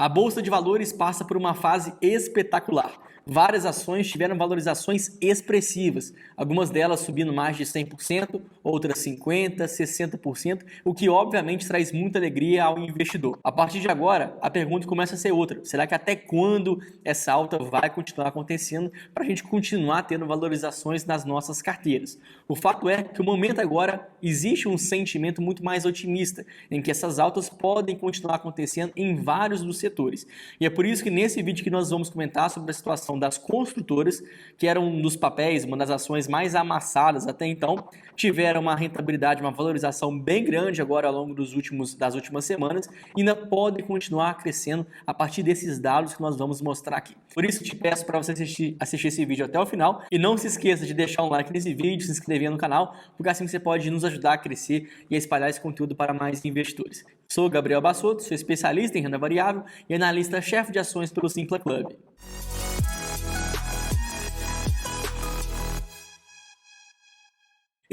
A Bolsa de Valores passa por uma fase espetacular. Várias ações tiveram valorizações expressivas, algumas delas subindo mais de 100%, outras 50%, 60%, o que obviamente traz muita alegria ao investidor. A partir de agora, a pergunta começa a ser outra: será que até quando essa alta vai continuar acontecendo para a gente continuar tendo valorizações nas nossas carteiras? O fato é que o momento agora existe um sentimento muito mais otimista, em que essas altas podem continuar acontecendo em vários dos setores. E é por isso que nesse vídeo que nós vamos comentar sobre a situação das construtoras, que eram um dos papéis, uma das ações mais amassadas até então, tiveram uma rentabilidade, uma valorização bem grande agora ao longo das últimas semanas e ainda podem continuar crescendo a partir desses dados que nós vamos mostrar aqui. Por isso te peço para você assistir esse vídeo até o final e não se esqueça de deixar um like nesse vídeo, se inscrever no canal, porque assim você pode nos ajudar a crescer e a espalhar esse conteúdo para mais investidores. Sou Gabriel Bassotto, sou especialista em renda variável e analista-chefe de ações pelo Simpla Club.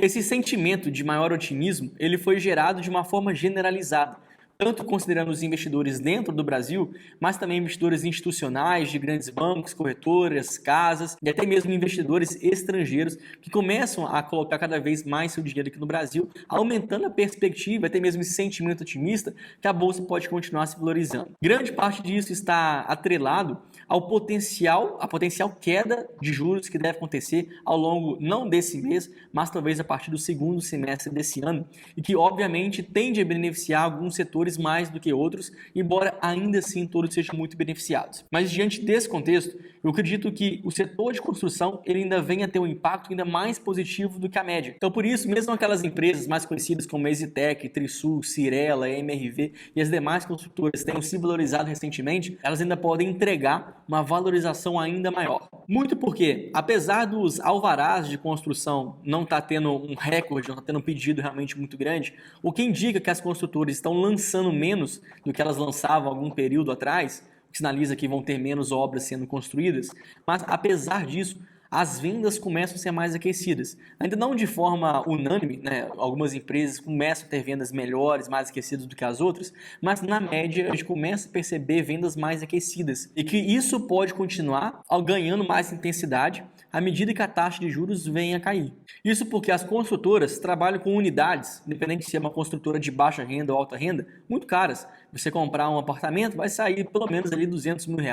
Esse sentimento de maior otimismo, ele foi gerado de uma forma generalizada, tanto considerando os investidores dentro do Brasil, mas também investidores institucionais de grandes bancos, corretoras, casas e até mesmo investidores estrangeiros que começam a colocar cada vez mais seu dinheiro aqui no Brasil, aumentando a perspectiva, até mesmo esse sentimento otimista que a Bolsa pode continuar se valorizando. Grande parte disso está atrelado à potencial queda de juros que deve acontecer ao longo não desse mês, mas talvez a partir do segundo semestre desse ano, e que obviamente tende a beneficiar alguns setores mais do que outros, embora ainda assim todos sejam muito beneficiados. Mas diante desse contexto, eu acredito que o setor de construção ele ainda venha a ter um impacto ainda mais positivo do que a média. Então por isso, mesmo aquelas empresas mais conhecidas como EasyTech, Trisul, Cyrela, MRV e as demais construtoras tenham se valorizado recentemente, elas ainda podem entregar uma valorização ainda maior. Muito porque, apesar dos alvarás de construção não estar tendo um recorde, não estar tendo um pedido realmente muito grande, o que indica que as construtoras estão lançando menos do que elas lançavam algum período atrás, o que sinaliza que vão ter menos obras sendo construídas, mas apesar disso, as vendas começam a ser mais aquecidas. Ainda não de forma unânime, né? Algumas empresas começam a ter vendas melhores, mais aquecidas do que as outras, mas na média a gente começa a perceber vendas mais aquecidas e que isso pode continuar ganhando mais intensidade à medida que a taxa de juros venha a cair. Isso porque as construtoras trabalham com unidades, independente se é uma construtora de baixa renda ou alta renda, muito caras. Você comprar um apartamento vai sair pelo menos ali R$200 mil,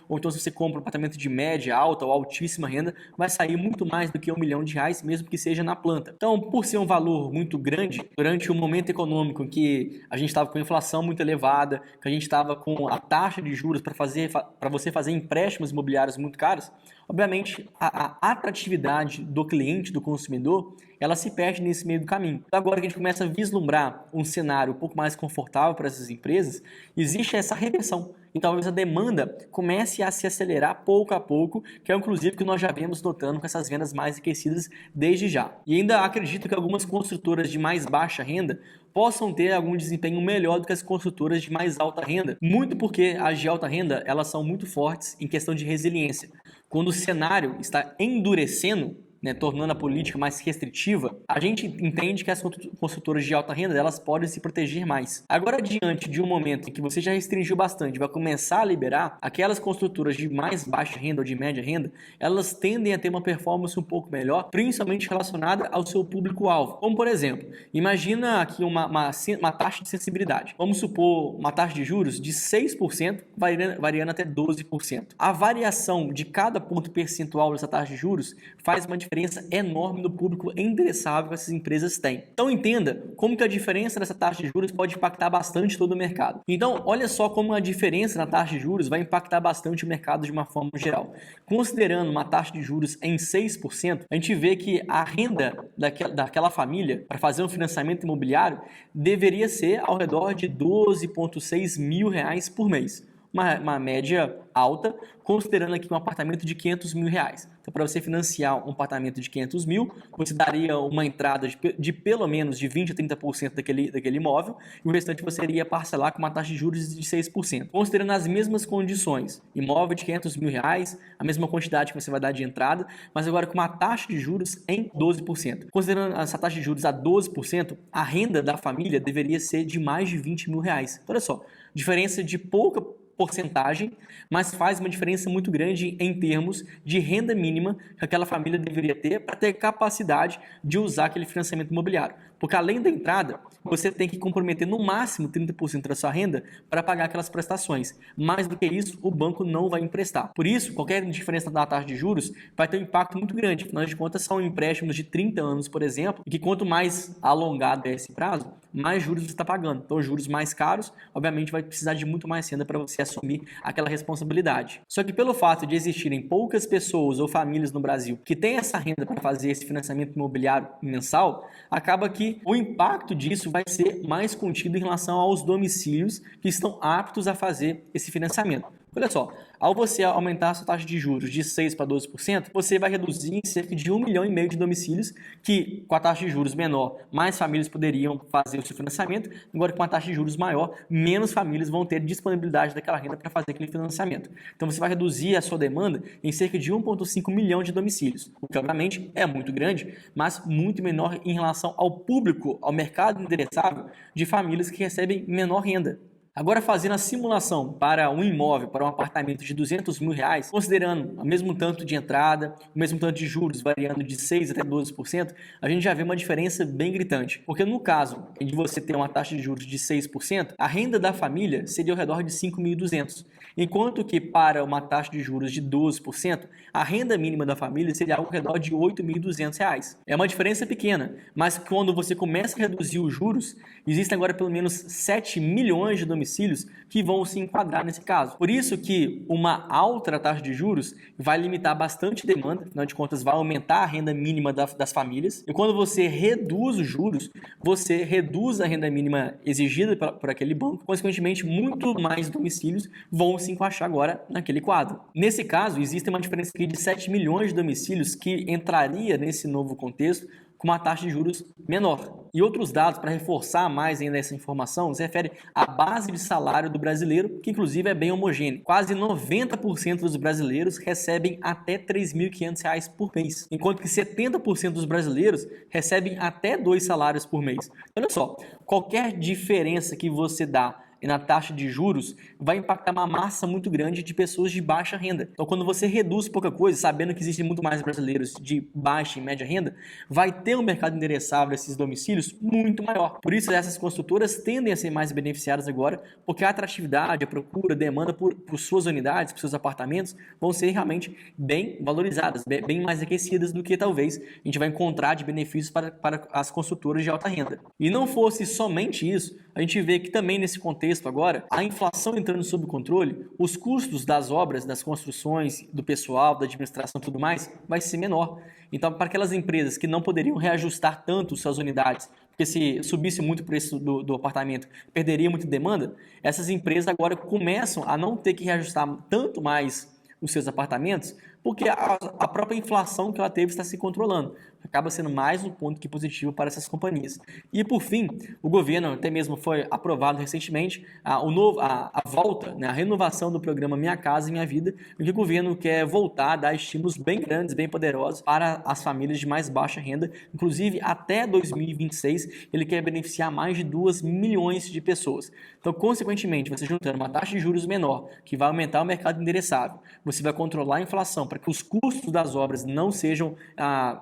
ou então se você compra um apartamento de média, alta ou altíssima renda, vai sair muito mais do que R$1 milhão, mesmo que seja na planta. Então, por ser um valor muito grande, durante um momento econômico em que a gente estava com inflação muito elevada, que a gente estava com a taxa de juros para você fazer empréstimos imobiliários muito caros, obviamente a atratividade do cliente, do consumidor, ela se perde nesse meio do caminho. Então, agora que a gente começa a vislumbrar um cenário um pouco mais confortável para essas empresas, existe essa reversão. E talvez a demanda comece a se acelerar pouco a pouco, que é inclusive o que nós já vemos notando com essas vendas mais aquecidas desde já. E ainda acredito que algumas construtoras de mais baixa renda possam ter algum desempenho melhor do que as construtoras de mais alta renda, muito porque as de alta renda elas são muito fortes em questão de resiliência. Quando o cenário está endurecendo, tornando a política mais restritiva, a gente entende que as construtoras de alta renda elas podem se proteger mais. Agora, diante de um momento em que você já restringiu bastante, vai começar a liberar, aquelas construtoras de mais baixa renda ou de média renda, elas tendem a ter uma performance um pouco melhor, principalmente relacionada ao seu público-alvo. Como, por exemplo, imagina aqui uma taxa de sensibilidade. Vamos supor uma taxa de juros de 6%, variando até 12%. A variação de cada ponto percentual dessa taxa de juros faz uma diferença enorme no público endereçável que essas empresas têm. Então entenda como que a diferença dessa taxa de juros pode impactar bastante todo o mercado. Então olha só como a diferença na taxa de juros vai impactar bastante o mercado de uma forma geral. Considerando uma taxa de juros em 6%, a gente vê que a renda daquela família para fazer um financiamento imobiliário deveria ser ao redor de R$12,6 mil por mês. Uma média alta, considerando aqui um apartamento de R$500 mil. Então, para você financiar um apartamento de 500 mil, você daria uma entrada de pelo menos de 20% a 30% daquele imóvel, e o restante você iria parcelar com uma taxa de juros de 6%. Considerando as mesmas condições, imóvel de R$500 mil, a mesma quantidade que você vai dar de entrada, mas agora com uma taxa de juros em 12%. Considerando essa taxa de juros a 12%, a renda da família deveria ser de mais de R$20 mil. Então, olha só, diferença de porcentagem, mas faz uma diferença muito grande em termos de renda mínima que aquela família deveria ter para ter capacidade de usar aquele financiamento imobiliário. Porque além da entrada, você tem que comprometer no máximo 30% da sua renda para pagar aquelas prestações. Mais do que isso, o banco não vai emprestar. Por isso, qualquer diferença da taxa de juros vai ter um impacto muito grande. Afinal de contas, são empréstimos de 30 anos, por exemplo, e que quanto mais alongado é esse prazo, mais juros você está pagando. Então, juros mais caros, obviamente, vai precisar de muito mais renda para você assumir aquela responsabilidade. Só que pelo fato de existirem poucas pessoas ou famílias no Brasil que têm essa renda para fazer esse financiamento imobiliário mensal, acaba que o impacto disso vai ser mais contido em relação aos domicílios que estão aptos a fazer esse financiamento. Olha só, ao você aumentar a sua taxa de juros de 6% para 12%, você vai reduzir em cerca de 1,5 milhão de domicílios que, com a taxa de juros menor, mais famílias poderiam fazer o seu financiamento, agora com a taxa de juros maior, menos famílias vão ter disponibilidade daquela renda para fazer aquele financiamento. Então você vai reduzir a sua demanda em cerca de 1,5 milhão de domicílios, o que obviamente é muito grande, mas muito menor em relação ao público, ao mercado endereçável de famílias que recebem menor renda. Agora, fazendo a simulação para um imóvel, para um apartamento de R$200 mil, considerando o mesmo tanto de entrada, o mesmo tanto de juros variando de 6% até 12%, a gente já vê uma diferença bem gritante. Porque no caso de você ter uma taxa de juros de 6%, a renda da família seria ao redor de 5.200. Enquanto que para uma taxa de juros de 12%, a renda mínima da família seria ao redor de R$8.200. É uma diferença pequena, mas quando você começa a reduzir os juros, existem agora pelo menos 7 milhões de domicílios que vão se enquadrar nesse caso. Por isso que uma alta taxa de juros vai limitar bastante demanda, afinal de contas vai aumentar a renda mínima das famílias, e quando você reduz os juros, você reduz a renda mínima exigida por aquele banco, consequentemente muito mais domicílios vão se encaixar agora naquele quadro. Nesse caso, existe uma diferença aqui de 7 milhões de domicílios que entraria nesse novo contexto com uma taxa de juros menor. E outros dados para reforçar mais ainda essa informação se refere à base de salário do brasileiro, que inclusive é bem homogêneo. Quase 90% dos brasileiros recebem até R$ 3.500 por mês, enquanto que 70% dos brasileiros recebem até 2 salários por mês. Olha só, qualquer diferença que você dá na taxa de juros vai impactar uma massa muito grande de pessoas de baixa renda. Então, quando você reduz pouca coisa, sabendo que existem muito mais brasileiros de baixa e média renda, vai ter um mercado endereçável a esses domicílios muito maior. Por isso, essas construtoras tendem a ser mais beneficiadas agora, porque a atratividade, a procura, a demanda por suas unidades, por seus apartamentos, vão ser realmente bem valorizadas, bem mais aquecidas do que talvez a gente vai encontrar de benefícios para as construtoras de alta renda. E não fosse somente isso, a gente vê que também nesse contexto agora, a inflação entrando sob controle, os custos das obras, das construções, do pessoal, da administração e tudo mais, vai ser menor. Então, para aquelas empresas que não poderiam reajustar tanto suas unidades, porque se subisse muito o preço do apartamento, perderia muita demanda, essas empresas agora começam a não ter que reajustar tanto mais os seus apartamentos, porque a própria inflação que ela teve está se controlando. Acaba sendo mais um ponto que positivo para essas companhias. E por fim, o governo até mesmo foi aprovado recentemente a volta, né, a renovação do programa Minha Casa Minha Vida, em que o governo quer voltar a dar estímulos bem grandes, bem poderosos para as famílias de mais baixa renda. Inclusive, até 2026, ele quer beneficiar mais de 2 milhões de pessoas. Então, consequentemente, você juntando uma taxa de juros menor, que vai aumentar o mercado endereçável, você vai controlar a inflação para que os custos das obras não sejam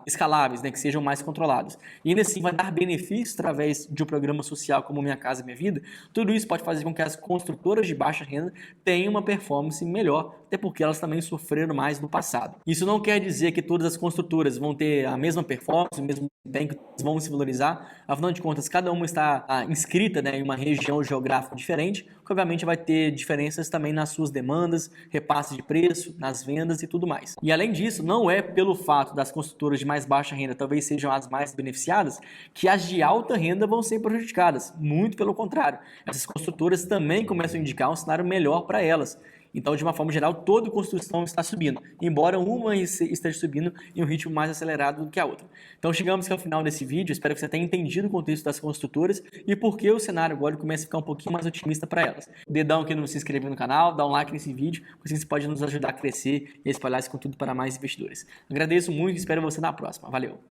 escaláveis, né, que sejam mais controlados. E ainda assim vai dar benefícios através de um programa social como Minha Casa Minha Vida. Tudo isso pode fazer com que as construtoras de baixa renda tenham uma performance melhor, até porque elas também sofreram mais no passado. Isso não quer dizer que todas as construtoras vão ter a mesma performance, o mesmo bem que vão se valorizar. Afinal de contas, cada uma está inscrita, né, em uma região geográfica diferente, que obviamente vai ter diferenças também nas suas demandas, repasse de preço, nas vendas e tudo mais. E além disso, não é pelo fato das construtoras de mais baixa renda talvez sejam as mais beneficiadas que as de alta renda vão ser prejudicadas. Muito pelo contrário. Essas construtoras também começam a indicar um cenário melhor para elas. Então, de uma forma geral, toda construção está subindo, embora uma esteja subindo em um ritmo mais acelerado do que a outra. Então, chegamos aqui ao final desse vídeo. Espero que você tenha entendido o contexto das construtoras e por que o cenário agora começa a ficar um pouquinho mais otimista para elas. Dedão aqui no se inscrever no canal, dá um like nesse vídeo, porque isso pode nos ajudar a crescer e a espalhar esse conteúdo para mais investidores. Agradeço muito e espero você na próxima. Valeu!